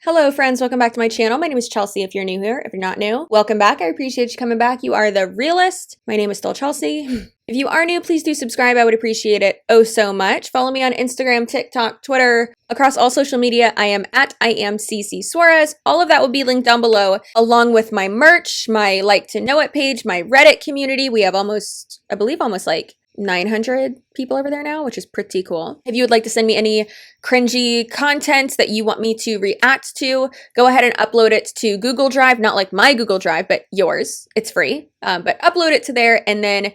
Hello friends, welcome back to my channel. My name is Chelsea if you're new here. If you're not new, welcome back. I appreciate you coming back. You are the realist. My name is still Chelsea. If you are new, please do subscribe. I would appreciate it oh so much. Follow me on Instagram, TikTok, Twitter, across all social media. I am at CCsuarez. All of that will be linked down below, along with my merch, my Like to Know It page, my Reddit community. We have almost, I believe almost like 900 people over there now, which is pretty cool. If you would like to send me any cringy content that you want me to react to, go ahead and upload it to Google Drive, not like my Google Drive, but yours. It's free, but upload it to there and then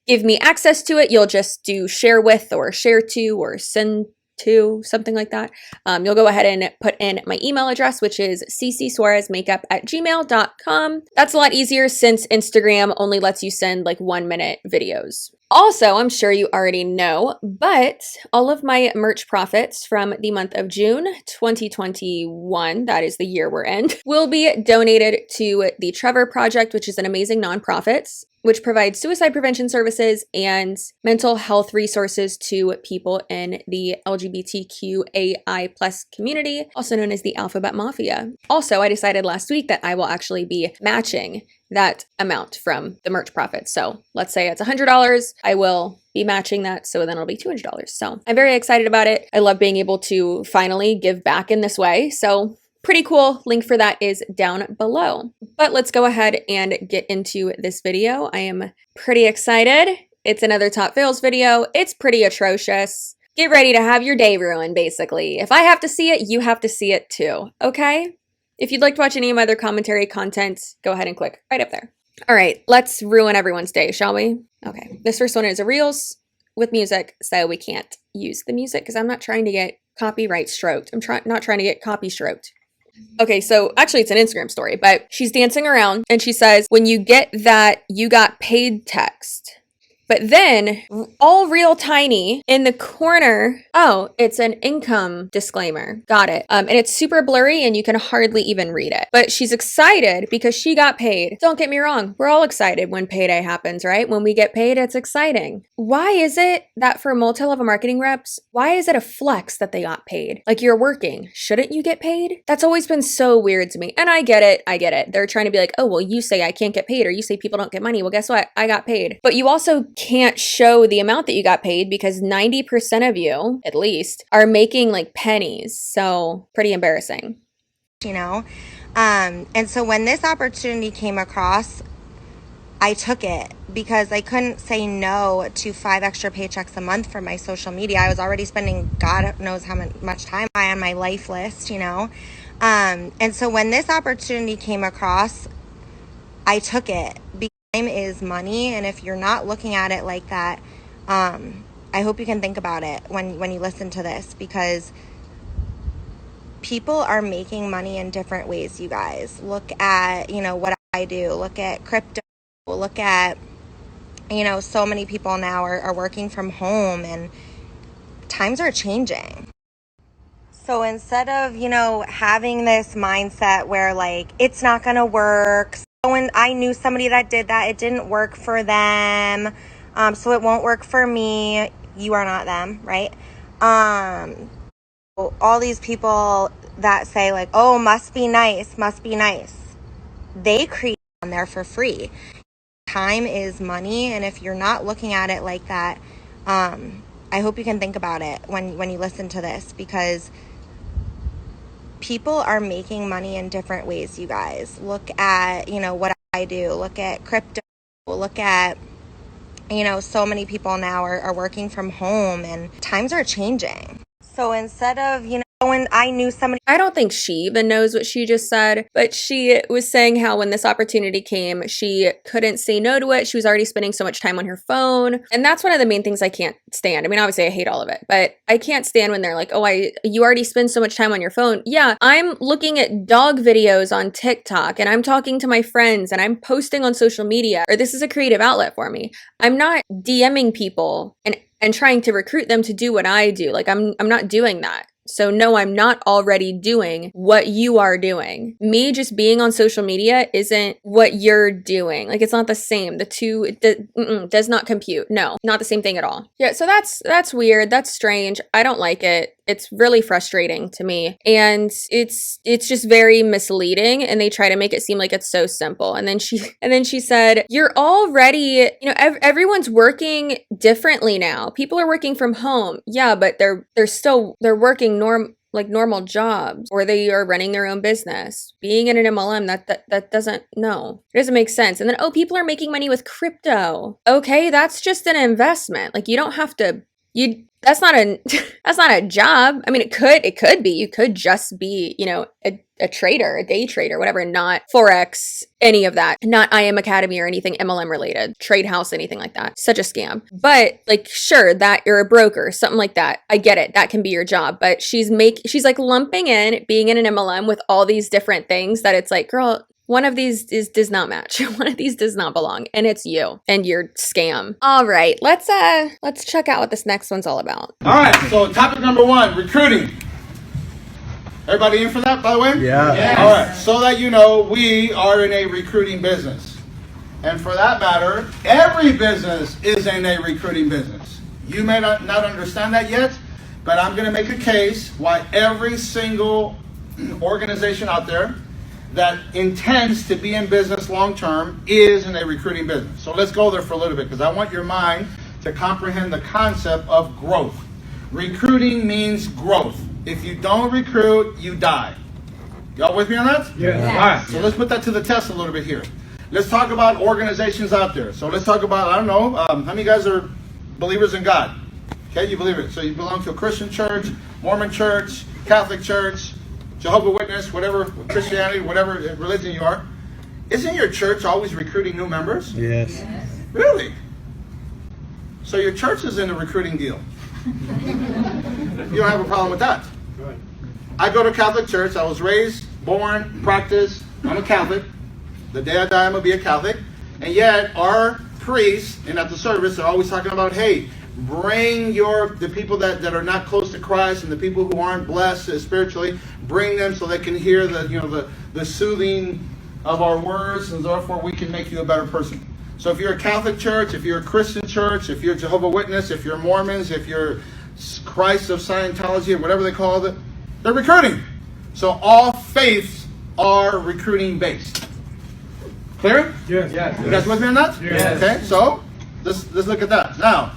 give me access to it. You'll just do share with or share to or send to, something like that. You'll go ahead and put in my email address, which is CCsuarezmakeup@gmail.com. That's a lot easier since Instagram only lets you send like 1-minute videos. Also, I'm sure you already know, but all of my merch profits from the month of June 2021, that is the year we're in, will be donated to the Trevor Project, which is an amazing nonprofit which provides suicide prevention services and mental health resources to people in the LGBTQAI+ community, also known as the Alphabet Mafia. Also, I decided last week that I will actually be matching that amount from the merch profits. So let's say it's $100, I will be matching that, so then it'll be $200. So I'm very excited about it. I love being able to finally give back in this way. So pretty cool. Link for that is down below. But let's go ahead and get into this video. I am pretty excited. It's another top fails video. It's pretty atrocious. Get ready to have your day ruined, basically. If I have to see it, you have to see it too, okay? If you'd like to watch any of my other commentary content, go ahead and click right up there. All right, let's ruin everyone's day, shall we? Okay, this first one is a Reels with music, so we can't use the music because I'm not trying to get copyright stroked. I'm not trying to get copy stroked. Okay, so actually it's an Instagram story, but she's dancing around and she says, when you get that you got paid text, but then all real tiny in the corner, oh, it's an income disclaimer. Got it. And it's super blurry and you can hardly even read it. But she's excited because she got paid. Don't get me wrong. We're all excited when payday happens, right? When we get paid, it's exciting. Why is it that for multi-level marketing reps, why is it a flex that they got paid? Like, you're working. Shouldn't you get paid? That's always been so weird to me. And I get it. I get it. They're trying to be like, oh, well, you say I can't get paid, or you say people don't get money. Well, guess what? I got paid. But you also can't show the amount that you got paid because 90% of you, at least, are making like pennies. So pretty embarrassing. You know? And so when this opportunity came across, I took it because I couldn't say no to 5 extra paychecks a month for my social media. I was already spending God knows how much time on my life list, you know? And so when this opportunity came across, I took it. Time is money, and if you're not looking at it like that, I hope you can think about it when you listen to this, because people are making money in different ways, you guys. Look at, you know, what I do. Look at crypto. Look at, you know, so many people now are working from home, and times are changing. So instead of, you know, having this mindset where like, it's not gonna work, when I knew somebody that did that, it didn't work for them, so it won't work for me. You are not them, right? All these people that say like, oh, must be nice, they create on there for free. Time is money, and if you're not looking at it like that, I hope you can think about it when you listen to this, because people are making money in different ways, you guys. Look at, you know, what I do. Look at crypto. Look at, you know, so many people now are working from home, and times are changing. So instead of, you know, when I knew somebody, I don't think she even knows what she just said, but she was saying how when this opportunity came, she couldn't say no to it. She was already spending so much time on her phone. And that's one of the main things I can't stand. I mean, obviously I hate all of it, but I can't stand when they're like, oh, you already spend so much time on your phone. Yeah, I'm looking at dog videos on TikTok, and I'm talking to my friends, and I'm posting on social media, or this is a creative outlet for me. I'm not DMing people and trying to recruit them to do what I do. Like, I'm not doing that. So no, I'm not already doing what you are doing. Me just being on social media isn't what you're doing. Like, it's not the same. The two does not compute. No, not the same thing at all. Yeah, so that's weird. That's strange. I don't like it. It's really frustrating to me. And it's just very misleading, and they try to make it seem like it's so simple. And then she said, "You're already, everyone's working differently now. People are working from home. Yeah, but they're working normal jobs, or they are running their own business. Being in an MLM, that doesn't, no, it doesn't make sense. And then, oh, people are making money with crypto. Okay, that's just an investment. Like, you don't have to, that's not a job. I mean, it could be. You could just be, a trader, a day trader, whatever, not Forex, any of that, not IM Academy or anything MLM related, trade house, anything like that. Such a scam. But like, sure, that you're a broker, something like that. I get it. That can be your job. But she's like lumping in being in an MLM with all these different things that it's like, girl, one of these does not match. One of these does not belong, and it's you and your scam. All right, let's check out what this next one's all about. All right, so topic number 1, recruiting. Everybody in for that, by the way? Yeah. Yes. All right, so that you know, we are in a recruiting business. And for that matter, every business is in a recruiting business. You may not understand that yet, but I'm going to make a case why every single organization out there that intends to be in business long term is in a recruiting business. So let's go there for a little bit, because I want your mind to comprehend the concept of growth. Recruiting means growth. If you don't recruit, you die. Y'all with me on that? Yeah. All right, so let's put that to the test a little bit here. Let's talk about organizations out there. So let's talk about, I don't know, how many of you guys are believers in God? Okay, you believe it. So you belong to a Christian church, Mormon church, Catholic church, Jehovah's Witness, whatever, Christianity, whatever religion you are. Isn't your church always recruiting new members? Yes. Really? So your church is in a recruiting deal. You don't have a problem with that. I go to Catholic church. I was raised, born, practiced. I'm a Catholic. The day I die, I'm going to be a Catholic. And yet, our priests, and at the service, they're always talking about, hey, bring the people that are not close to Christ and the people who aren't blessed spiritually, bring them so they can hear the soothing of our words, and therefore we can make you a better person. So if you're a Catholic church, if you're a Christian church, if you're Jehovah's Witness, if you're Mormons, if you're Christ of Scientology, or whatever they call it, they're recruiting. So all faiths are recruiting based. Clear? Yes. Yes. You guys with me on that? Yes. Okay, so let's look at that. Now,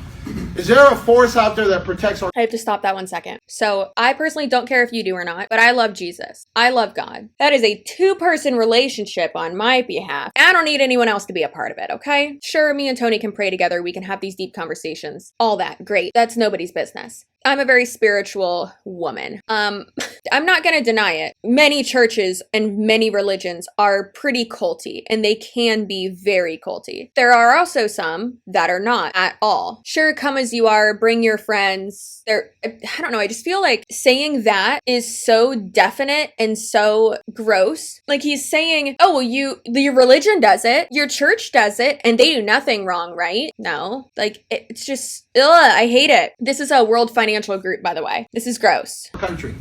is there a force out there that protects our... I have to stop that 1 second. So I personally don't care if you do or not, but I love Jesus. I love God. That is a 2-person relationship on my behalf. I don't need anyone else to be a part of it, okay? Sure, me and Tony can pray together. We can have these deep conversations. All that. Great. That's nobody's business. I'm a very spiritual woman. I'm not going to deny it. Many churches and many religions are pretty culty, and they can be very culty. There are also some that are not at all. Sure, come as you are, bring your friends. I don't know, I just feel like saying that is so definite and so gross. Like he's saying, oh, well, your religion does it, your church does it, and they do nothing wrong, right? No, like it's just, I hate it. This is a World Financial Group, by the way. This is gross. country?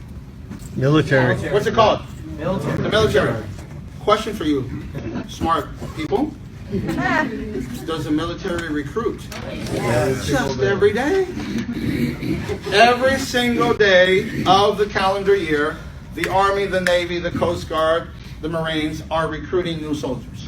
Military. What's it called? Military. The military. Question for you, smart people. Does the military recruit? Just every day. Every single day of the calendar year, the Army, the Navy, the Coast Guard, the Marines are recruiting new soldiers.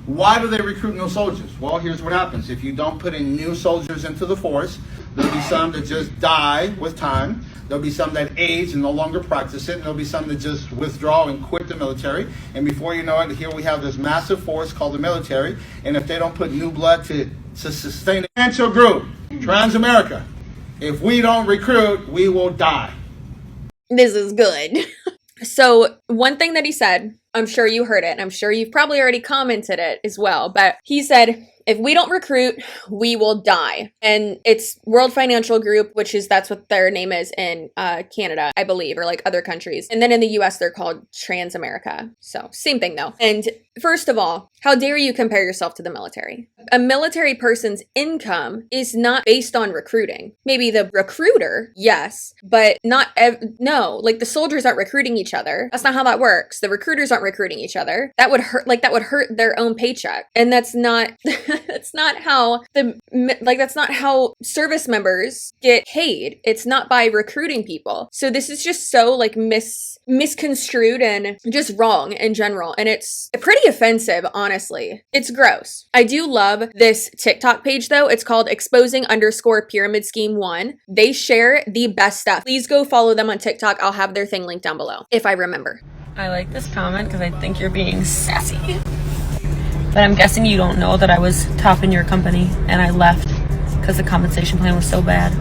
Why do they recruit new soldiers? Well, here's what happens. If you don't put in new soldiers into the force, there'll be some that just die with time. There'll be some that age and no longer practice it. And there'll be some that just withdraw and quit the military. And before you know it, here we have this massive force called the military. And if they don't put new blood to sustain the financial group, TRANSAMERICA, if we don't recruit, we will die. This is good. So one thing that he said, I'm sure you heard it, and I'm sure you've probably already commented it as well, but he said, if we don't recruit, we will die. And it's World Financial Group, that's what their name is in Canada, I believe, or like other countries. And then in the US, they're called TRANSAMERICA. So same thing though. And first of all, how dare you compare yourself to the military? A military person's income is not based on recruiting. Maybe the recruiter, yes, but no, like the soldiers aren't recruiting each other. That's not how that works. The recruiters aren't recruiting each other. That would hurt their own paycheck. And that's not, That's not how that's not how service members get paid. It's not by recruiting people. So this is just so like misconstrued and just wrong in general. And it's pretty offensive, honestly. It's gross. I do love this TikTok page though. It's called exposing_pyramid scheme 1. They share the best stuff. Please go follow them on TikTok. I'll have their thing linked down below if I remember. I like this comment because I think you're being sassy. But I'm guessing you don't know that I was top in your company and I left because the compensation plan was so bad.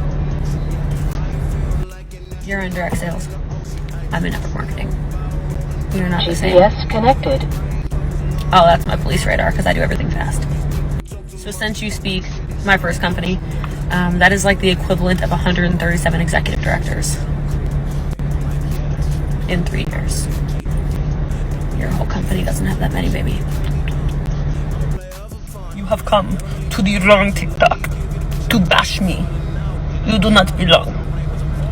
You're in direct sales. I'm in network marketing. You're not the same. GPS connected. Oh, that's my police radar because I do everything fast. So since you speak, my first company, that is like the equivalent of 137 executive directors in 3 years. Your whole company doesn't have that many, baby. You have come to the wrong TikTok to bash me. You do not belong.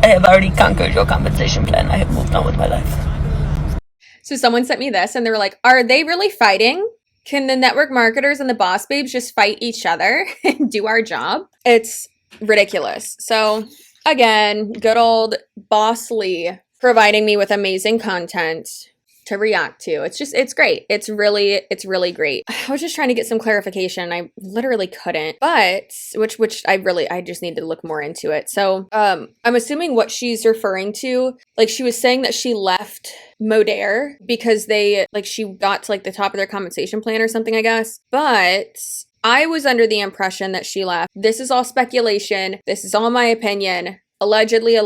I have already conquered your compensation plan. I have moved on with my life. So someone sent me this and they were like, are they really fighting? Can the network marketers and the boss babes just fight each other and do our job? It's ridiculous. So again, good old Boss Lee providing me with amazing content to react to. It's great. It's really great. I was just trying to get some clarification. I literally couldn't, but which I just need to look more into it. So, I'm assuming what she's referring to, like she was saying that she left Modere because she got to like the top of their compensation plan or something, I guess. But I was under the impression that she left. This is all speculation. This is all my opinion. Allegedly,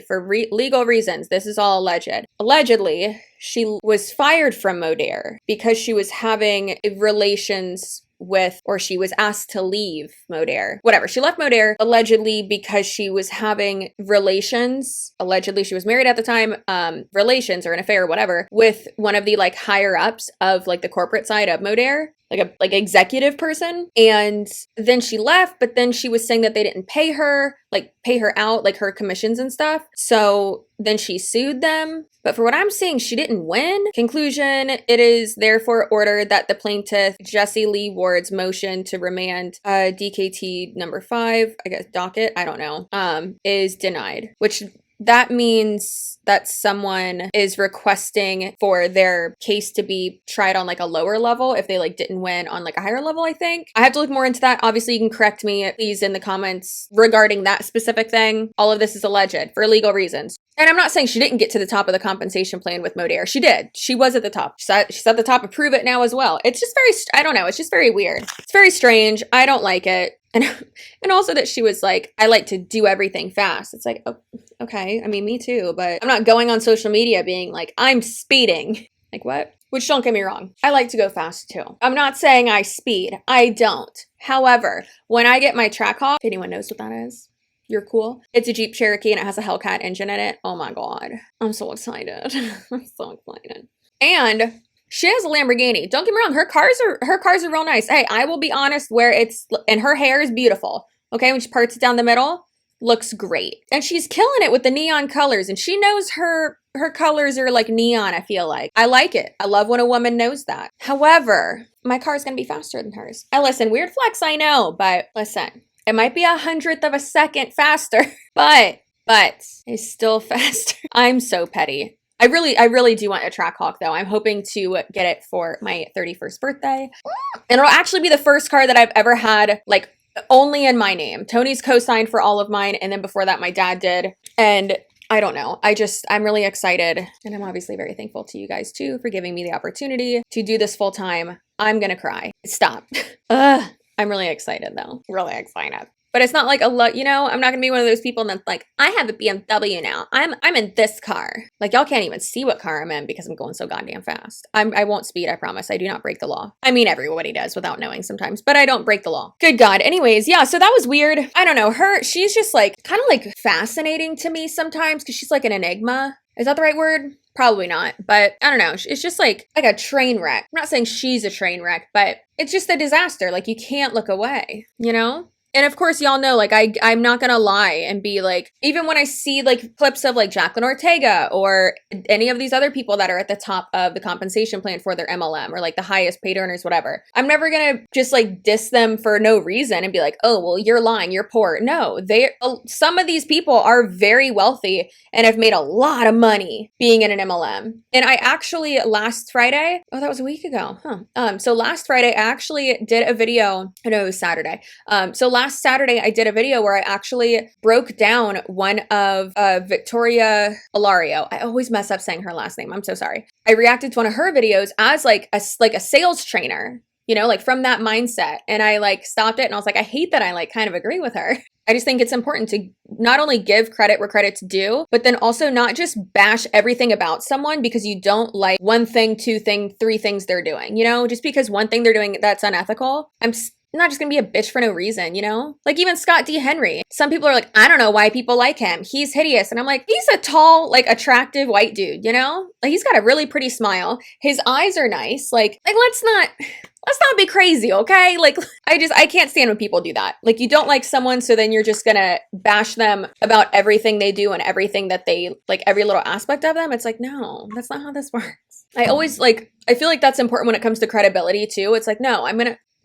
for legal reasons. This is all alleged. Allegedly, she was fired from Modere because she was having relations with, or she was asked to leave Modere. Whatever. She left Modere allegedly because she was having relations. Allegedly, she was married at the time. Relations or an affair or whatever with one of the like higher ups of like the corporate side of Modere. Like executive person. And then she left, but then she was saying that they didn't pay her out, like her commissions and stuff. So then she sued them. But for what I'm seeing, she didn't win. Conclusion, it is therefore ordered that the plaintiff, Jesse Lee Ward's motion to remand DKT number 5, I guess docket, I don't know, is denied, which that means that someone is requesting for their case to be tried on like a lower level if they like didn't win on like a higher level, I think. I have to look more into that. Obviously, you can correct me, please, in the comments regarding that specific thing. All of this is alleged for legal reasons. And I'm not saying she didn't get to the top of the compensation plan with Modere. She did. She was at the top. She's at the top of Prove It now as well. It's just very, I don't know. It's just very weird. It's very strange. I don't like it. And also that she was like, I like to do everything fast. It's like, oh, okay. I mean, me too, but I'm not going on social media being like, I'm speeding. Like what? Which don't get me wrong. I like to go fast too. I'm not saying I speed. I don't. However, when I get my Trackhawk, if anyone knows what that is, you're cool. It's a Jeep Cherokee and it has a Hellcat engine in it. Oh my God. I'm so excited. I'm so excited. And she has a Lamborghini. Don't get me wrong. Her cars are real nice. Hey, I will be honest and her hair is beautiful. Okay. When she parts it down the middle, looks great. And she's killing it with the neon colors. And she knows her colors are like neon, I feel like. I like it. I love when a woman knows that. However, my car is going to be faster than hers. And listen, weird flex, I know, but listen, it might be 100th of a second faster, but it's still faster. I'm so petty. I really do want a Trackhawk though. I'm hoping to get it for my 31st birthday. And it'll actually be the first car that I've ever had, like, only in my name. Tony's co-signed for all of mine, and then before that my dad did. And I don't know. I'm really excited. And I'm obviously very thankful to you guys too for giving me the opportunity to do this full time. I'm gonna cry. Stop. I'm really excited though. Really excited. But it's not like I'm not going to be one of those people that's like, I have a BMW now. I'm in this car. Like, y'all can't even see what car I'm in because I'm going so goddamn fast. I won't speed, I promise. I do not break the law. I mean, everybody does without knowing sometimes, but I don't break the law. Good God. Anyways, yeah, so that was weird. I don't know. She's just like, kind of like fascinating to me sometimes because she's like an enigma. Is that the right word? Probably not, but I don't know. It's just like a train wreck. I'm not saying she's a train wreck, but it's just a disaster. Like, you can't look away, you know? And of course, y'all know, like, I'm not gonna lie and be like, even when I see like clips of like Jacqueline Ortega or any of these other people that are at the top of the compensation plan for their MLM or like the highest paid earners, whatever, I'm never gonna just like diss them for no reason and be like, oh, well, you're lying, you're poor. No, some of these people are very wealthy and have made a lot of money being in an MLM. And I actually last Friday, oh, that was a week ago, huh? So last Friday, I actually did a video. I know it was Saturday. So last Saturday, I did a video where I actually broke down one of Victoria Ilario. I always mess up saying her last name. I'm so sorry. I reacted to one of her videos as like a sales trainer, you know, like from that mindset. And I like stopped it and I was like, I hate that I like kind of agree with her. I just think it's important to not only give credit where credit's due, but then also not just bash everything about someone because you don't like one thing, two thing, three things they're doing, you know, just because one thing they're doing that's unethical. I'm not just gonna be a bitch for no reason, you know? Like even Scott D. Henry. Some people are like, I don't know why people like him. He's hideous. And I'm like, he's a tall, like attractive white dude, you know? Like he's got a really pretty smile. His eyes are nice. Like let's not be crazy, okay? Like I can't stand when people do that. Like you don't like someone, so then you're just gonna bash them about everything they do and everything that they, like every little aspect of them. It's like, no, that's not how this works. I feel like that's important when it comes to credibility too. It's like, no,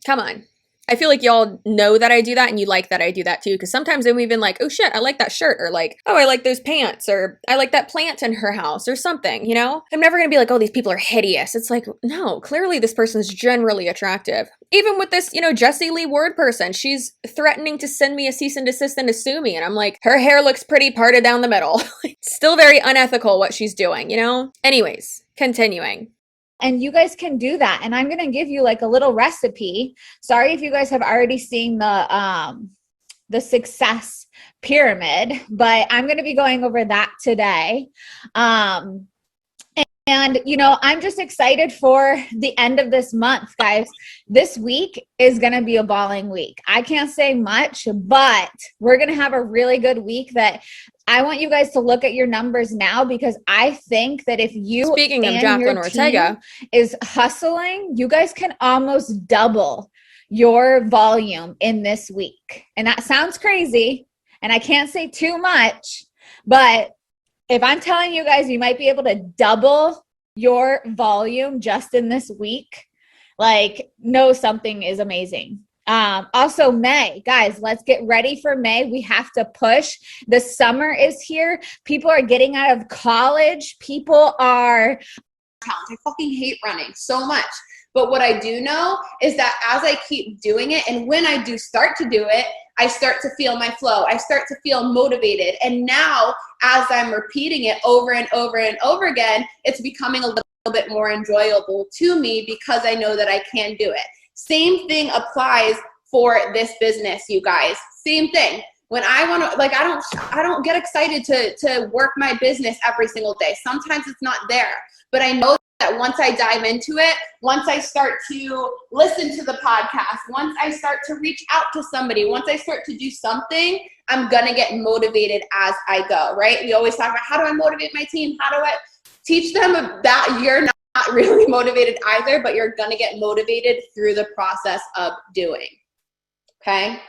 come on. I feel like y'all know that I do that and you like that I do that too. Because sometimes I'm even like, oh shit, I like that shirt. Or like, oh, I like those pants. Or I like that plant in her house or something, you know? I'm never going to be like, oh, these people are hideous. It's like, no, clearly this person's generally attractive. Even with this, you know, Jessie Lee Ward person, she's threatening to send me a cease and desist and to sue me. And I'm like, her hair looks pretty parted down the middle. Still very unethical what she's doing, you know? Anyways, continuing. And you guys can do that. And I'm going to give you like a little recipe. Sorry if you guys have already seen the success pyramid, but I'm going to be going over that today. And, you know, I'm just excited for the end of this month, guys. This week is going to be a balling week. I can't say much, but we're going to have a really good week that I want you guys to look at your numbers now, because I think that if you, speaking of Jacqueline Ortega, is hustling, you guys can almost double your volume in this week. And that sounds crazy, and I can't say too much, but if I'm telling you guys, you might be able to double your volume just in this week, like, know something is amazing. Also May, guys, let's get ready for May. We have to push. The summer is here. People are getting out of college. People are, I fucking hate running so much. But what I do know is that as I keep doing it, and when I do start to do it, I start to feel my flow. I start to feel motivated. And now as I'm repeating it over and over and over again, it's becoming a little bit more enjoyable to me because I know that I can do it. Same thing applies for this business, you guys. Same thing. When I want to, like, I don't get excited to work my business every single day. Sometimes it's not there, but I know that once I dive into it, once I start to listen to the podcast, once I start to reach out to somebody, once I start to do something, I'm going to get motivated as I go, right? We always talk about, how do I motivate my team? How do I teach them that you're not really motivated either, but you're going to get motivated through the process of doing. Okay.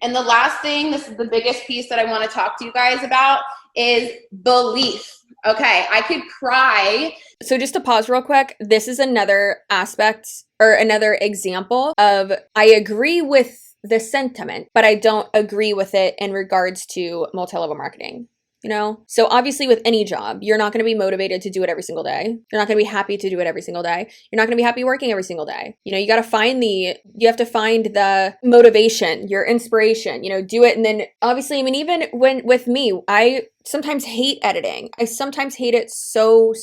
And the last thing, this is the biggest piece that I want to talk to you guys about, is belief. Okay. I could cry. So just to pause real quick, this is another aspect or another example of, I agree with the sentiment, but I don't agree with it in regards to multi-level marketing. You know, so obviously with any job, you're not going to be motivated to do it every single day. You're not going to be happy to do it every single day. You're not going to be happy working every single day. You know, you have to find the motivation, your inspiration, you know, do it. And then obviously, I mean, even with me, I sometimes hate editing. I sometimes hate it so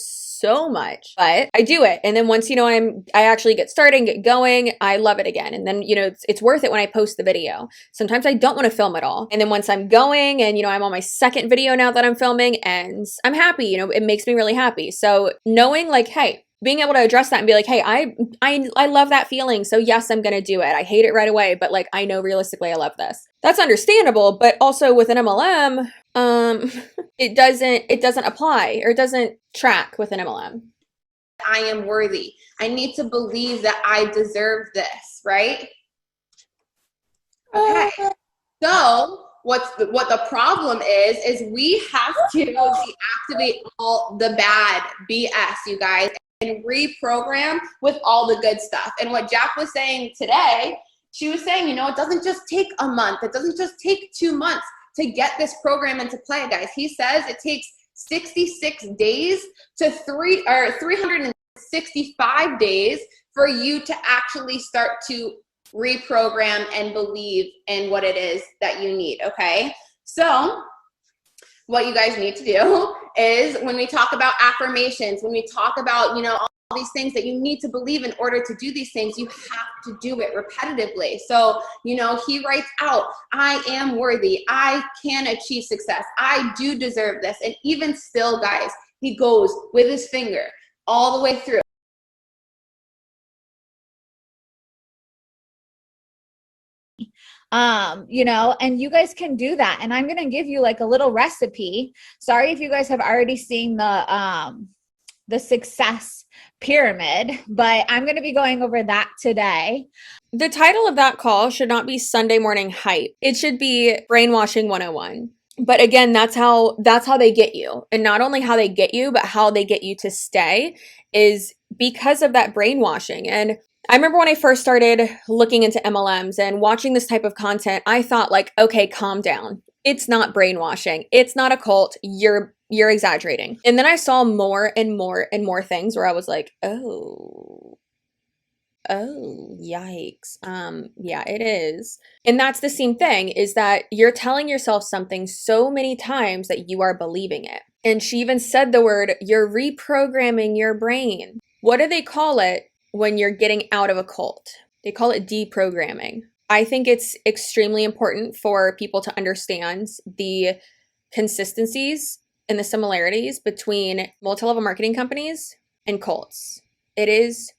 much, but I do it. And then once, you know, I actually get started and get going, I love it again. And then, you know, it's worth it when I post the video. Sometimes I don't want to film at all. And then once I'm going and, you know, I'm on my second video now that I'm filming and I'm happy, you know, it makes me really happy. So knowing like, hey, being able to address that and be like, hey, I love that feeling. So yes, I'm going to do it. I hate it right away, but like, I know realistically I love this. That's understandable. But also with an MLM, it doesn't apply, or it doesn't track with an MLM. I am worthy. I need to believe that I deserve this, right? Okay. So what the problem is we have to deactivate all the bad BS, you guys, and reprogram with all the good stuff. And what Jack was saying today, she was saying, you know, it doesn't just take a month. It doesn't just take 2 months to get this program into play, guys. He says it takes 66 days to 365 days for you to actually start to reprogram and believe in what it is that you need, okay? So what you guys need to do is when we talk about affirmations, when we talk about, you know, all these things that you need to believe in order to do these things, you have to do it repetitively. So, you know, he writes out, I am worthy. I can achieve success. I do deserve this. And even still, guys, he goes with his finger all the way through. You know, and you guys can do that. And I'm going to give you like a little recipe. Sorry if you guys have already seen the success pyramid, but I'm going to be going over that today. The title of that call should not be Sunday Morning Hype. It should be Brainwashing 101. But again, that's how they get you. And not only how they get you, but how they get you to stay is because of that brainwashing. And I remember when I first started looking into MLMs and watching this type of content, I thought like, okay, calm down. It's not brainwashing. It's not a cult. You're exaggerating. And then I saw more and more and more things where I was like, oh, yikes. Yeah, it is. And that's the same thing, is that you're telling yourself something so many times that you are believing it. And she even said the word, you're reprogramming your brain. What do they call it when you're getting out of a cult? They call it deprogramming. I think it's extremely important for people to understand the consistencies and the similarities between multi-level marketing companies and cults. It's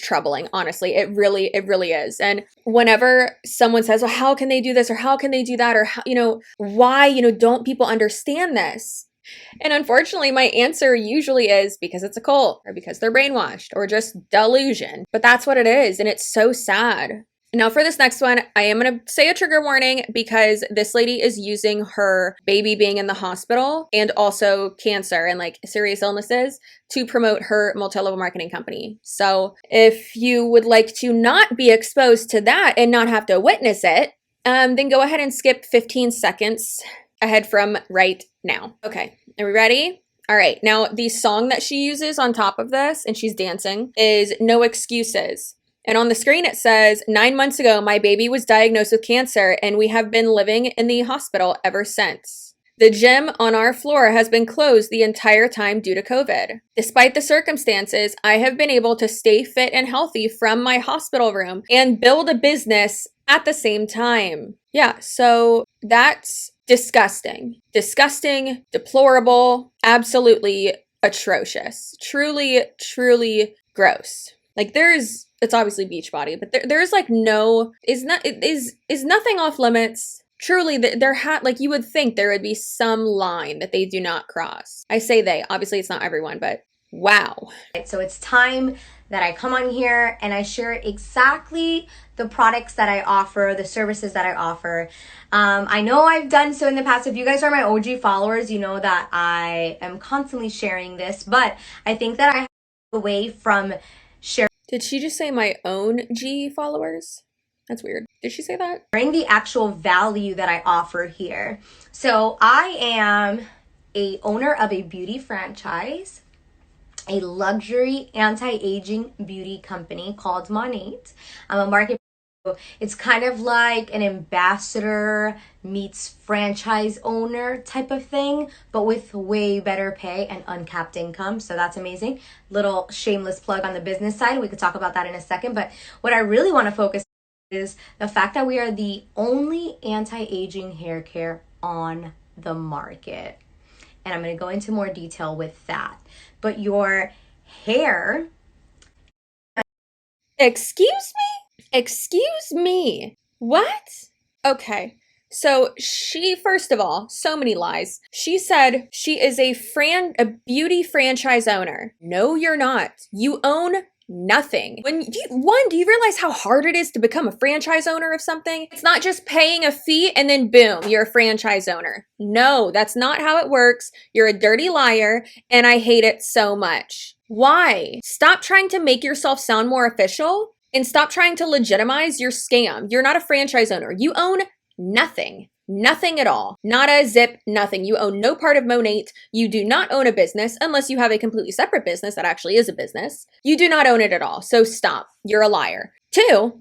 troubling, honestly. It really is. And whenever someone says, well, how can they do this? Or how can they do that? Or, how, you know, why, you know, don't people understand this? And unfortunately, my answer usually is because it's a cult or because they're brainwashed or just delusion. But that's what it is. And it's so sad. Now for this next one, I am going to say a trigger warning because this lady is using her baby being in the hospital and also cancer and like serious illnesses to promote her multi-level marketing company. So if you would like to not be exposed to that and not have to witness it, then go ahead and skip 15 seconds ahead from right now. Okay, are we ready? All right, now the song that she uses on top of this, and she's dancing, is No Excuses. And on the screen it says, 9 months ago, my baby was diagnosed with cancer and we have been living in the hospital ever since. The gym on our floor has been closed the entire time due to COVID. Despite the circumstances, I have been able to stay fit and healthy from my hospital room and build a business at the same time. Yeah, so that's disgusting. Disgusting, deplorable, absolutely atrocious. Truly, truly gross. Like it's obviously Beachbody, but there's like is nothing off limits. Truly, like you would think there would be some line that they do not cross. I say they, obviously it's not everyone, but wow. So it's time that I come on here and I share exactly the products that I offer, the services that I offer. I know I've done so in the past. If you guys are my OG followers, you know that I am constantly sharing this, but I think that I have away from sharing. Did she just say my own G followers? That's weird. Did she say that? Bring the actual value that I offer here. So I am a owner of a beauty franchise, a luxury anti-aging beauty company called Monat. I'm a market. It's kind of like an ambassador meets franchise owner type of thing, but with way better pay and uncapped income. So that's amazing. Little shameless plug on the business side. We could talk about that in a second. But what I really want to focus on is the fact that we are the only anti-aging hair care on the market. And I'm going to go into more detail with that. But your hair... Excuse me? What? Okay. So she, first of all, so many lies. She said she is a beauty franchise owner. No, you're not. You own nothing. Do you realize how hard it is to become a franchise owner of something? It's not just paying a fee and then boom, you're a franchise owner. No, that's not how it works. You're a dirty liar, and I hate it so much. Why? Stop trying to make yourself sound more official and stop trying to legitimize your scam. You're not a franchise owner. You own nothing. Nothing at all. Not a zip, nothing. You own no part of Monat. You do not own a business unless you have a completely separate business that actually is a business. You do not own it at all. So stop. You're a liar. 2,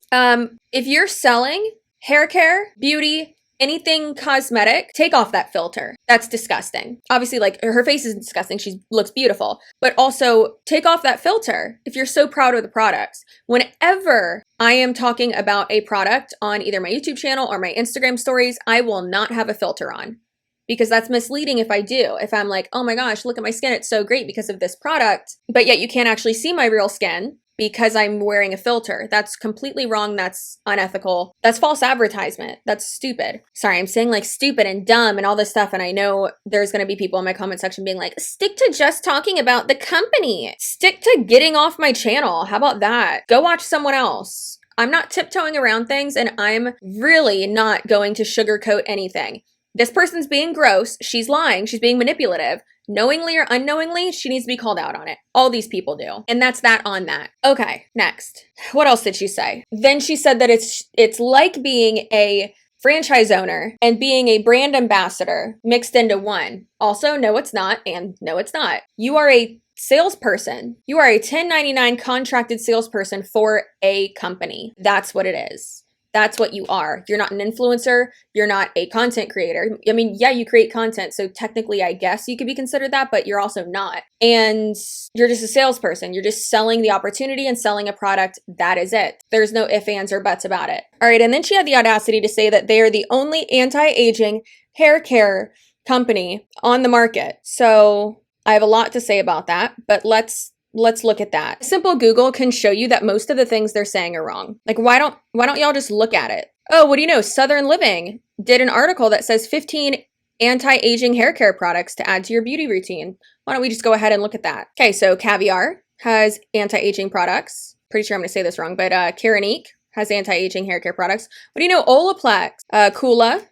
if you're selling hair care, beauty, anything cosmetic, take off that filter. That's disgusting. Obviously, like, her face is disgusting. She looks beautiful. But also, take off that filter if you're so proud of the products. Whenever I am talking about a product on either my YouTube channel or my Instagram stories, I will not have a filter on. Because that's misleading if I do. If I'm like, oh my gosh, look at my skin, it's so great because of this product, but yet you can't actually see my real skin because I'm wearing a filter. That's completely wrong. That's unethical. That's false advertisement. That's stupid. Sorry, I'm saying like stupid and dumb and all this stuff. And I know there's going to be people in my comment section being like, stick to just talking about the company. Stick to getting off my channel. How about that? Go watch someone else. I'm not tiptoeing around things, and I'm really not going to sugarcoat anything. This person's being gross. She's lying. She's being manipulative. Knowingly or unknowingly, she needs to be called out on it. All these people do. And that's that on that. Okay, next. What else did she say? Then she said that it's like being a franchise owner and being a brand ambassador mixed into one. Also, no, it's not. And no, it's not. You are a salesperson. You are a 1099 contracted salesperson for a company. That's what it is. That's what you are. You're not an influencer. You're not a content creator. I mean, yeah, you create content, so technically I guess you could be considered that, but you're also not. And you're just a salesperson. You're just selling the opportunity and selling a product. That is it. There's no ifs, ands, or buts about it. All right, and then she had the audacity to say that they are the only anti-aging hair care company on the market. So I have a lot to say about that, but let's look at that. Simple Google can show you that most of the things they're saying are wrong. Like, why don't y'all just look at it? Oh, what do you know? Southern Living did an article that says 15 anti-aging hair care products to add to your beauty routine. Why don't we just go ahead and look at that? Okay, so Caviar has anti-aging products. Pretty sure I'm going to say this wrong, but Keranique has anti-aging hair care products. What do you know? Olaplex, Kula,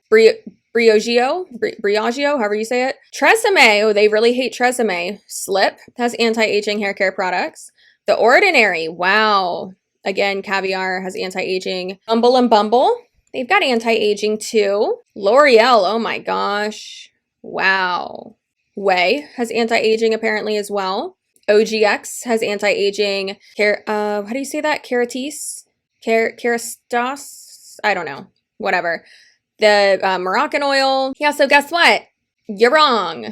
Briogeo, however you say it. Tresemme, oh, they really hate Tresemme. Slip has anti-aging hair care products. The Ordinary, wow. Again, Caviar has anti-aging. Bumble and Bumble, they've got anti-aging too. L'Oreal, oh my gosh. Wow. Way has anti-aging apparently as well. OGX has anti-aging. How do you say that? Keratis? Kerastos? I don't know. Whatever. The Moroccan oil. Yeah, so guess what? You're wrong.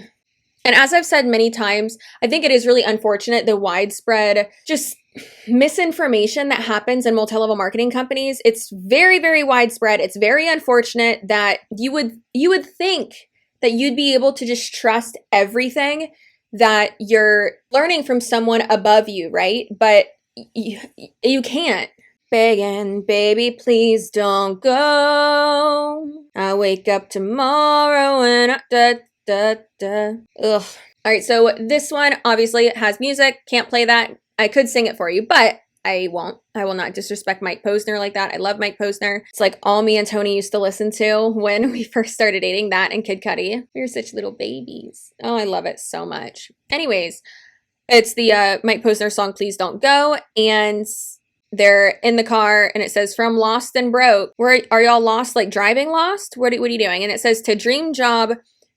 And as I've said many times, I think it is really unfortunate the widespread just misinformation that happens in multi-level marketing companies. It's very, very widespread. It's very unfortunate that you would think that you'd be able to just trust everything that you're learning from someone above you, right? But you can't. Begging, baby, please don't go. I'll wake up tomorrow and Ugh. All right, so this one obviously has music. Can't play that. I could sing it for you, but I won't. I will not disrespect Mike Posner like that. I love Mike Posner. It's like all me and Tony used to listen to when we first started dating, that and Kid Cudi. We were such little babies. Oh, I love it so much. Anyways, it's the Mike Posner song, Please Don't Go, and they're in the car and it says from lost and broke. Where are y'all lost? Like driving lost? What are you doing? And it says to dream job,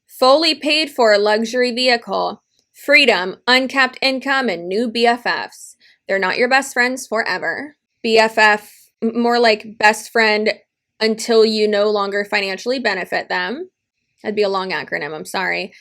fully paid for luxury vehicle, freedom, uncapped income, and new BFFs. They're not your best friends forever. BFF, more like best friend until you no longer financially benefit them. That'd be a long acronym, I'm sorry.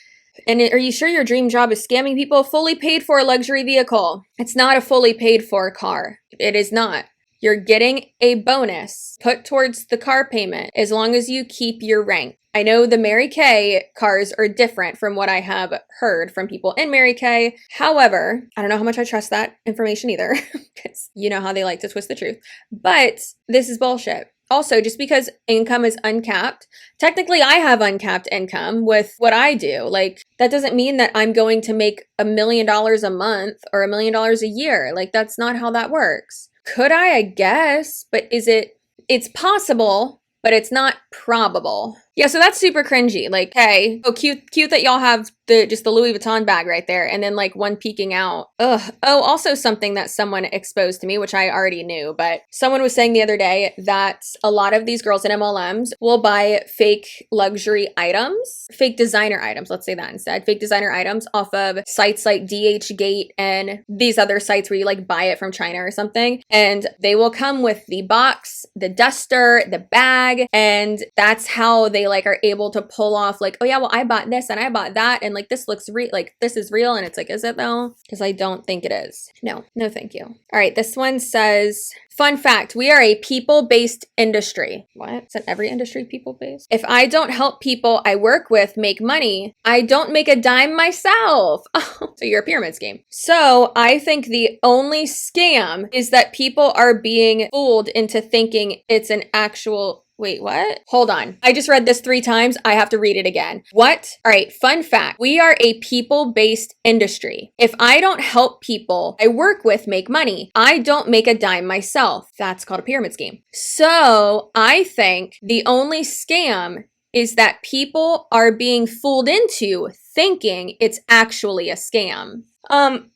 And are you sure your dream job is scamming people? Fully paid for luxury vehicle. It's not a fully paid for car. It is not. You're getting a bonus put towards the car payment as long as you keep your rank. I know the Mary Kay cars are different from what I have heard from people in Mary Kay. However, I don't know how much I trust that information either because you know how they like to twist the truth. But this is bullshit. Also, just because income is uncapped, technically I have uncapped income with what I do. Like, that doesn't mean that I'm going to make $1 million a month or $1 million a year. Like, that's not how that works. Could I guess, but it's possible, but it's not probable. Yeah, so that's super cringy. Like, hey, oh, cute that y'all have just the Louis Vuitton bag right there, and then like one peeking out. Ugh. Oh, also something that someone exposed to me, which I already knew, but someone was saying the other day that a lot of these girls in MLMs will buy fake luxury items, fake designer items, let's say that instead, fake designer items off of sites like DHgate and these other sites where you like buy it from China or something, and they will come with the box, the duster, the bag, and that's how they like are able to pull off like, oh yeah, well I bought this and I bought that, and like this looks real, like this is real, and it's like, is it though? Because I don't think it is. No thank you. All right, this one says, fun fact, we are a people-based industry. What? Isn't every industry people-based? If I don't help people I work with make money, I don't make a dime myself. Oh, so you're a pyramid scheme. So I think the only scam is that people are being fooled into thinking it's an actual... Wait, what? Hold on. I just read this 3 times. I have to read it again. What? All right, fun fact. We are a people-based industry. If I don't help people I work with make money, I don't make a dime myself. That's called a pyramid scheme. So I think the only scam is that people are being fooled into thinking it's actually a scam.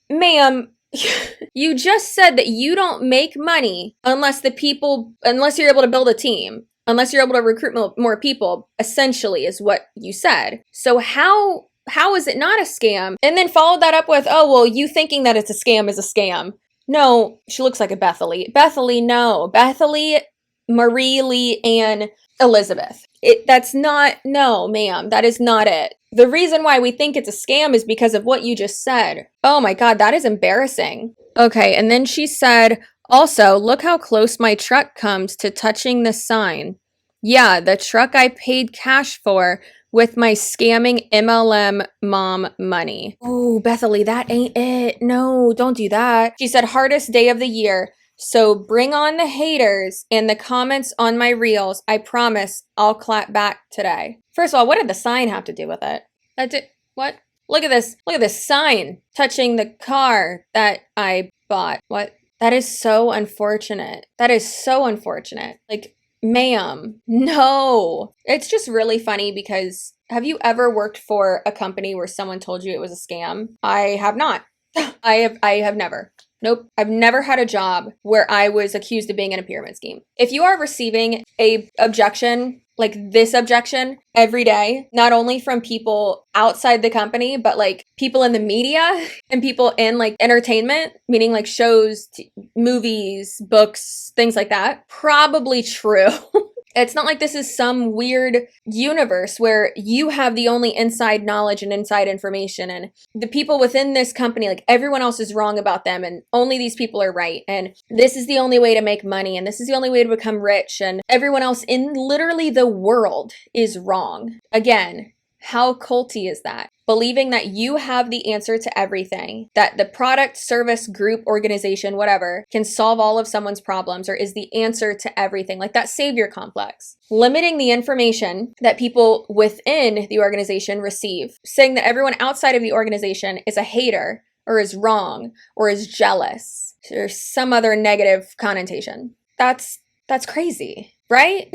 Ma'am, you just said that you don't make money unless you're able to build a team. Unless you're able to recruit more people, essentially is what you said. So how is it not a scam? And then followed that up with, oh, well, you thinking that it's a scam is a scam. No, she looks like a Bethany. Bethany, no. Bethany, Marie Lee, and Elizabeth. No, ma'am, that is not it. The reason why we think it's a scam is because of what you just said. Oh my God, that is embarrassing. Okay, and then she said, also, look how close my truck comes to touching the sign. Yeah, the truck I paid cash for with my scamming MLM mom money. Oh, Bethany, that ain't it. No, don't do that. She said, hardest day of the year. So bring on the haters and the comments on my reels. I promise I'll clap back today. First of all, what did the sign have to do with it? What? Look at this. Look at this sign touching the car that I bought. What? That is so unfortunate. That is so unfortunate. Like, ma'am, no. It's just really funny because have you ever worked for a company where someone told you it was a scam? I have not. I have never. Nope. I've never had a job where I was accused of being in a pyramid scheme. If you are receiving a objection, like this objection every day, not only from people outside the company, but like people in the media and people in like entertainment, meaning like shows, movies, books, things like that, probably true. It's not like this is some weird universe where you have the only inside knowledge and inside information, and the people within this company, like everyone else is wrong about them and only these people are right, and this is the only way to make money, and this is the only way to become rich, and everyone else in literally the world is wrong. Again, how culty is that? Believing that you have the answer to everything, that the product, service, group, organization, whatever, can solve all of someone's problems or is the answer to everything, like that savior complex. Limiting the information that people within the organization receive, saying that everyone outside of the organization is a hater or is wrong or is jealous or some other negative connotation. That's crazy, right?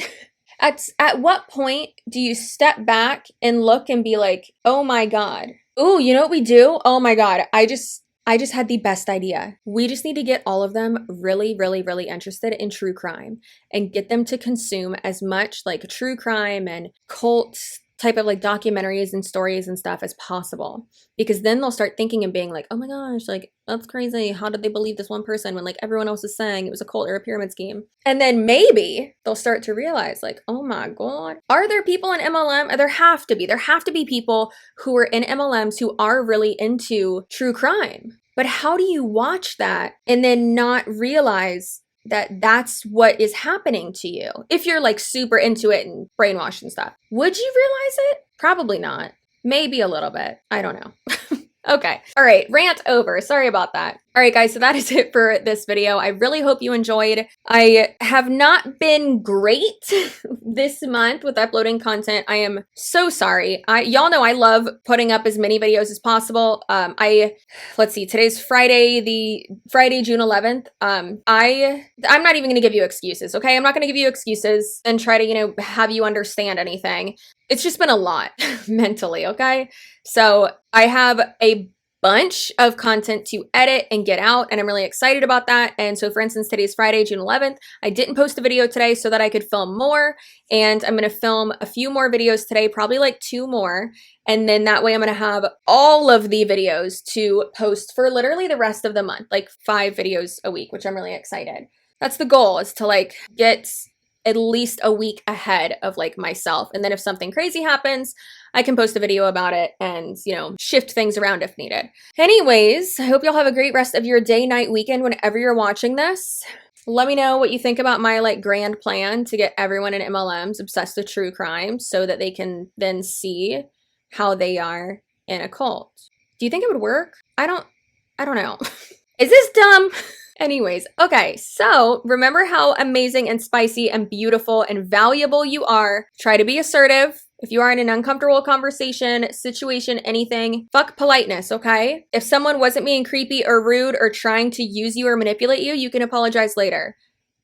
At what point do you step back and look and be like, oh my God, ooh, you know what we do? Oh my God, I just had the best idea. We just need to get all of them really, really, really interested in true crime and get them to consume as much like true crime and cult type of like documentaries and stories and stuff as possible, because then they'll start thinking and being like, oh my gosh, like that's crazy. How did they believe this one person when like everyone else is saying it was a cult or a pyramid scheme? And then maybe they'll start to realize like, oh my God, are there people in MLM? There have to be people who are in MLMs who are really into true crime. But how do you watch that and then not realize that that's what is happening to you? If you're like super into it and brainwashed and stuff, would you realize it? Probably not. Maybe a little bit. I don't know. Okay. All right. Rant over. Sorry about that. All right, guys, so that is it for this video. I really hope you enjoyed. I have not been great this month with uploading content. I am so sorry. Y'all know I love putting up as many videos as possible. Let's see, today's Friday, June 11th. I'm not even gonna give you excuses, okay? I'm not gonna give you excuses and try to, you know, have you understand anything. It's just been a lot mentally, okay? So I have a bunch of content to edit and get out, and I'm really excited about that. And so, for instance, today's Friday, June 11th. I didn't post a video today so that I could film more, and I'm going to film a few more videos today, probably like 2 more, and then that way I'm going to have all of the videos to post for literally the rest of the month, like 5 videos a week, which I'm really excited. That's the goal, is to like get at least a week ahead of like myself. And then if something crazy happens, I can post a video about it and, you know, shift things around if needed. Anyways, I hope y'all have a great rest of your day, night, weekend, whenever you're watching this. Let me know what you think about my like grand plan to get everyone in MLMs obsessed with true crime so that they can then see how they are in a cult. Do you think it would work? I don't know. Is this dumb? Anyways, okay, so remember how amazing and spicy and beautiful and valuable you are. Try to be assertive. If you are in an uncomfortable conversation, situation, anything, fuck politeness, okay? If someone wasn't being creepy or rude or trying to use you or manipulate you, you can apologize later.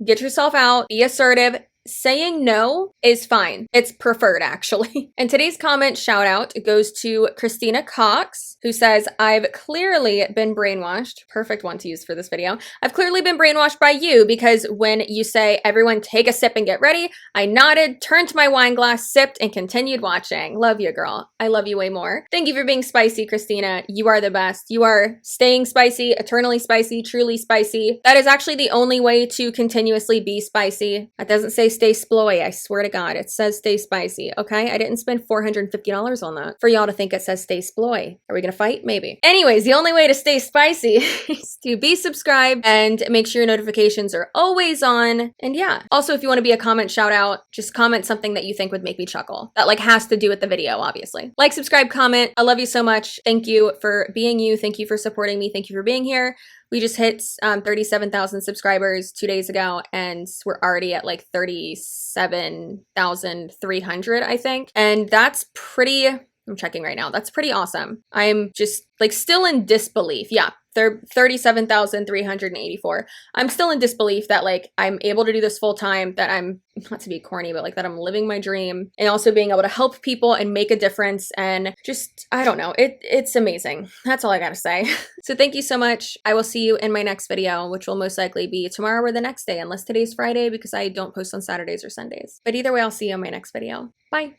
Get yourself out, be assertive. Saying no is fine. It's preferred, actually. And today's comment shout out goes to Christina Cox, who says, I've clearly been brainwashed. Perfect one to use for this video. I've clearly been brainwashed by you because when you say, everyone take a sip and get ready, I nodded, turned to my wine glass, sipped, and continued watching. Love you, girl. I love you way more. Thank you for being spicy, Christina. You are the best. You are staying spicy, eternally spicy, truly spicy. That is actually the only way to continuously be spicy. That doesn't say stay sploy. I swear to God, it says stay spicy, okay? I didn't spend $450 on that for y'all to think it says stay sploy. Are we gonna fight? Maybe. Anyways, the only way to stay spicy is to be subscribed and make sure your notifications are always on. And yeah, also if you want to be a comment shout out, just comment something that you think would make me chuckle. That like has to do with the video, obviously. Like, subscribe, comment. I love you so much. Thank you for being you. Thank you for supporting me. Thank you for being here. We just hit 37,000 subscribers 2 days ago, and we're already at like 37,300, I think. And that's pretty, I'm checking right now. That's pretty awesome. I'm just like still in disbelief. Yeah. 37,384. I'm still in disbelief that like I'm able to do this full time, that I'm, not to be corny, but like that I'm living my dream and also being able to help people and make a difference. And just, I don't know, it's amazing. That's all I gotta say. So thank you so much. I will see you in my next video, which will most likely be tomorrow or the next day, unless today's Friday because I don't post on Saturdays or Sundays. But either way, I'll see you in my next video. Bye.